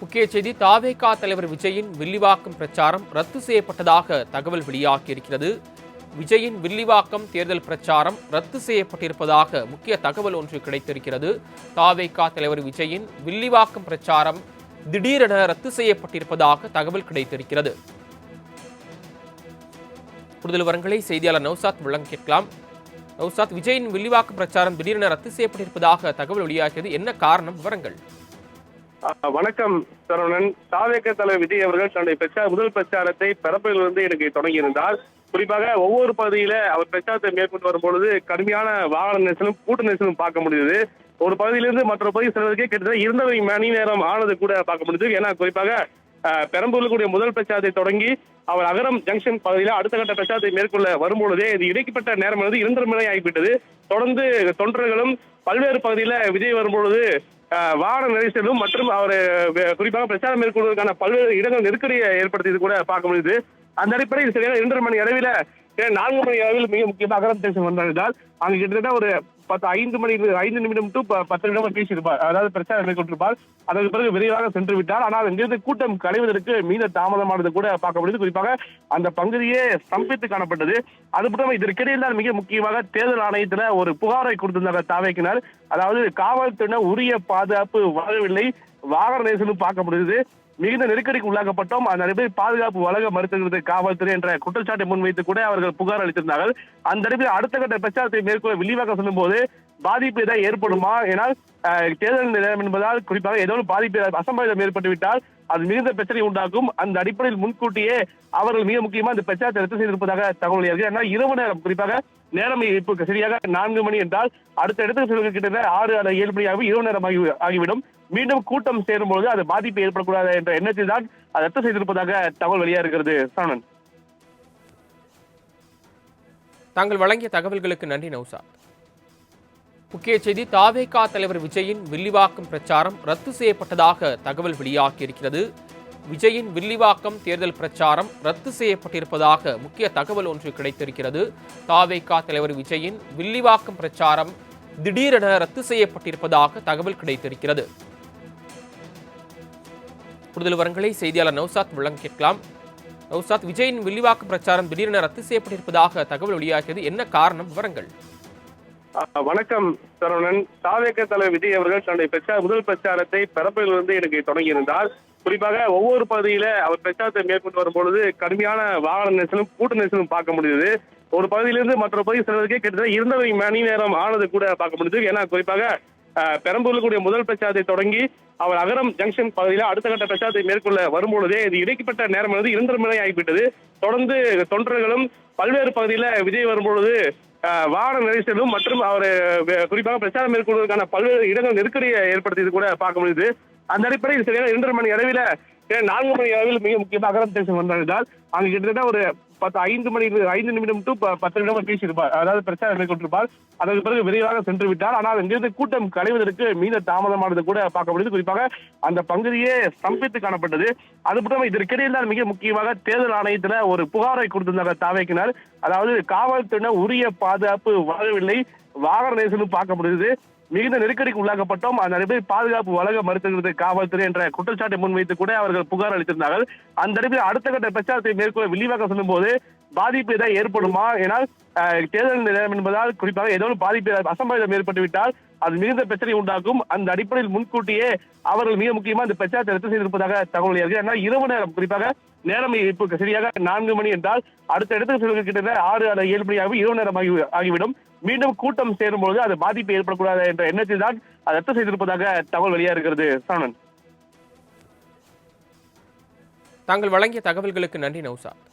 முக்கிய செய்தி தாவேகா தலைவர் விஜயின் வில்லிவாக்கம் பிரச்சாரம் ரத்து செய்யப்பட்டதாக தகவல் வெளியாகியிருக்கிறது. விஜயின் வில்லிவாக்கம் தேர்தல் பிரச்சாரம் ரத்து செய்யப்பட்டிருப்பதாக முக்கிய தகவல் ஒன்று கிடைத்திருக்கிறது. தாவேகா தலைவர் விஜயின் வில்லிவாக்கம் பிரச்சாரம் திடீரென ரத்து செய்யப்பட்டிருப்பதாக தகவல் கிடைத்திருக்கிறது. கூடுதல் விவரங்களை செய்தியாளர் நௌசாத் வழங்க கேட்கலாம். நௌசாத், விஜயின் வில்லிவாக்கம் பிரச்சாரம் திடீரென ரத்து செய்யப்பட்டிருப்பதாக தகவல் வெளியாகியது, என்ன காரணம்? விவரங்கள். வணக்கம் சரவணன். தாவேக தலைவர் விஜய் அவர்கள் தன்னுடைய முதல் பிரச்சாரத்தை பெரம்பலூரிலிருந்து எனக்கு தொடங்கியிருந்தார். குறிப்பாக ஒவ்வொரு பகுதியில அவர் பிரச்சாரத்தை மேற்கொண்டு வரும்பொழுது கடுமையான வாகன நெரிசலும் கூட்ட நெரிசலும் பார்க்க முடியுது. ஒரு பகுதியிலிருந்து மற்ற பகுதி செல்வதற்கே கிட்டத்தட்ட 2 மணி நேரம் ஆனது கூட பார்க்க முடியுது. ஏன்னா குறிப்பாக பெரம்பலூரில் கூடிய முதல் பிரச்சாரத்தை தொடங்கி அவர் அகரம் ஜங்ஷன் பகுதியில் அடுத்த கட்ட பிரச்சாரத்தை மேற்கொள்ள வரும்பொழுதே இது இடைப்பட்ட நேரம் 2:30 மணி ஆகிவிட்டது. தொடர்ந்து தொண்டர்களும் பல்வேறு பகுதியில விஜய் வரும்பொழுது வாகன நெரிசலும் மற்றும் அவர் குறிப்பாக பிரச்சாரம் மேற்கொள்வதற்கான பல்வேறு இடங்கள் நெருக்கடியை ஏற்படுத்தியது கூட பார்க்க முடியுது. அந்த அடிப்படையில் சரியாக 2:30 மணி அளவில் 4 மணி அளவில் மிக முக்கியமாக அகரம் ஜங்ஷன் வந்திருந்தால் அங்கு கிட்டத்தட்ட ஒரு 5 நிமிடம் டு 10 நிமிடம் பேசியிருப்பார். அதாவது பிரச்சாரம் மேற்கொண்டிருப்பார். அதற்கு பிறகு விரைவாக சென்று விட்டார். ஆனால் இங்கிருந்து கூட்டம் கலைவதற்கு மீத தாமதமானது கூட பார்க்க முடியுது. குறிப்பாக அந்த பகுதியே ஸ்தம்பித்து காணப்பட்டது. அது மட்டும் இதற்கிடையில் தான் மிக முக்கியமாக தேர்தல் ஆணையத்தில் ஒரு புகாரை கொடுத்திருந்தார் தாவேக்கினர். அதாவது காவல்துறையினர் உரிய பாதுகாப்பு வழங்கவில்லை, வாகன நெரிசலும் பார்க்க முடியுது, மிகுந்த நெருக்கடிக்கு உள்ளாக்கப்பட்டோம், அந்த அடிப்படையில் பாதுகாப்பு வழங்க மறுத்துகிறது காவல்துறை என்ற குற்றச்சாட்டை முன்வைத்து கூட அவர்கள் புகார் அளித்திருந்தார்கள். அந்த அடிப்படையில் அடுத்த கட்ட பிரச்சாரத்தை மேற்கொள்ள வில்லிவாக்கம் செல்லும் போது பாதிப்பு ஏதாவது ஏற்படுமா? ஏனால் தேர்தல் நேரம் என்பதால் குறிப்பாக ஏதோ பாதிப்பு அசம்பாவிதம் ஏற்பட்டுவிட்டால் அது மிகுந்த பிரச்சனை உண்டாக்கும். அந்த அடிப்படையில் முன்கூட்டியே அவர்கள் மிக முக்கியமாக இந்த பிரச்சாரத்தை ரத்து செய்திருப்பதாக தகவல் வெளியாகிறது. ஆனால் இரவு நேரம் குறிப்பாக நேரம் இப்போ சரியாக 4 மணி என்றால் அடுத்த இடத்துக்கு செல்வது கிட்டத்தட்ட 6 அல்லது 7 மணி ஆகும், இரவு நேரம் ஆகிவிடும். மீண்டும் கூட்டம் சேரும்பொழுது அது பாதிப்பு ஏற்படக்கூடாது என்ற எண்ணத்தில் தான் அது ரத்து செய்திருப்பதாக தகவல் வெளியாக இருக்கிறது. சரவணன், தாங்கள் வழங்கிய தகவல்களுக்கு நன்றி நௌசாத். முக்கிய செய்தி தாவேகா தலைவர் விஜயின் வில்லிவாக்கம் பிரச்சாரம் ரத்து செய்யப்பட்டதாக தகவல் வெளியாகியிருக்கிறது. விஜயின் வில்லிவாக்கம் தேர்தல் பிரச்சாரம் ரத்து செய்யப்பட்டிருப்பதாக முக்கிய தகவல் ஒன்று கிடைத்திருக்கிறது. தாவேகா தலைவர் விஜயின் வில்லிவாக்கம் பிரச்சாரம் திடீரென ரத்து செய்யப்பட்டிருப்பதாக தகவல் கிடைத்திருக்கிறது. கூடுதல் விவரங்களை செய்தியாளர் நௌசாத் வழங்க கேட்கலாம். நௌசாத், விஜயின் வில்லிவாக்கம் பிரச்சாரம் திடீரென ரத்து செய்யப்பட்டிருப்பதாக தகவல் வெளியாகியது, என்ன காரணம்? விவரங்கள். வணக்கம் சரவணன். தாவேக தலைவர் விஜய் அவர்கள் தன்னுடைய முதல் பிரச்சாரத்தை பெரம்பலூரிலிருந்து எனக்கு தொடங்கியிருந்தார். குறிப்பாக ஒவ்வொரு பகுதியில அவர் பிரச்சாரத்தை மேற்கொண்டு வரும்பொழுது கடுமையான வாகன நெரிசலும் கூட்ட நெரிசலும் பார்க்க முடியுது. ஒரு பகுதியிலிருந்து மற்ற பகுதி செல்வதற்கே கிட்டத்தட்ட 2 மணி நேரம் ஆனது கூட பார்க்க முடியுது. ஏன்னா குறிப்பாக பெரம்பலூரில் கூடிய முதல் பிரச்சாரத்தை தொடங்கி அவர் அகரம் ஜங்ஷன் பகுதியில் அடுத்த கட்ட பிரச்சாரத்தை மேற்கொள்ள வரும்பொழுதே இது இடைப்பட்ட நேரம் 2:30 மணி ஆகிவிட்டது. தொடர்ந்து தொண்டர்களும் பல்வேறு பகுதியில விஜய் வரும்பொழுது வாகன நெரிசலும் மற்றும் அவர் குறிப்பாக பிரச்சாரம் மேற்கொள்வதற்கான பல்வேறு இடங்கள் நெருக்கடியை ஏற்படுத்தியது கூட பார்க்க முடியுது. அந்த அடிப்படையில் சரியாக 2:30 மணி அளவில் 4 மணி அளவில் மிக முக்கியமாக அகரம் ஜங்ஷன் வந்திருந்தால் அங்கு கிட்டத்தட்ட ஒரு 5 நிமிடம் டு 10 நிமிடம் பேசியிருப்பார். அதாவது பிரச்சாரம் மேற்கொண்டிருப்பார். அதற்கு பிறகு விரைவாக சென்று விட்டார். ஆனால் இங்கிருந்து கூட்டம் கலைவதற்கு மீத தாமதமானது கூட பார்க்க முடியுது. குறிப்பாக அந்த பகுதியே ஸ்தம்பித்து காணப்பட்டது. அது மட்டும் இதற்கிடையில் தான் மிக முக்கியமாக தேர்தல் ஆணையத்தில் ஒரு புகாரை கொடுத்திருந்தார் தாவேக்கினர். அதாவது காவல்துறையினர் உரிய பாதுகாப்பு வழங்கவில்லை, வாகன நெரிசலும் பார்க்க முடியுது, மிகுந்த நெருக்கடிக்கு உள்ளாக்கப்பட்டோம், அந்த அடிப்படையில் பாதுகாப்பு வழங்க மறுத்துகிறது காவல்துறை என்ற குற்றச்சாட்டை முன்வைத்து கூட அவர்கள் புகார் அளித்திருந்தார்கள். அந்த அடிப்படையில் அடுத்த கட்ட பிரச்சாரத்தை மேற்கொள்ள வில்லிவாக்கம் செல்லும் போது பாதிப்பு ஏதாவது ஏற்படுமா? ஏனால் தேர்தல் நேரம் என்பதால் குறிப்பாக ஏதோ பாதிப்பு அசம்பாவிதம் ஏற்பட்டுவிட்டால் அது மிகுந்த பிரச்சனை உண்டாக்கும். அந்த அடிப்படையில் முன்கூட்டியே அவர்கள் மிக முக்கியமாக இந்த பிரச்சாரத்தை ரத்து செய்திருப்பதாக தகவல் வெளியாகிறது. ஆனால் இரவு நேரம் குறிப்பாக நேரம் இப்போ சரியாக 4 மணி என்றால் அடுத்த இடத்துக்கு செல்வது கிட்டத்தட்ட 6 அல்லது 7 மணி ஆகும், இரவு நேரம் ஆகிவிடும். மீண்டும் கூட்டம் சேரும்பொழுது அது பாதிப்பு ஏற்படக்கூடாது என்ற எண்ணத்தில் தான் அது ரத்து செய்திருப்பதாக தகவல் வெளியாக இருக்கிறது. சரவணன், தாங்கள் வழங்கிய தகவல்களுக்கு நன்றி நௌசாத்.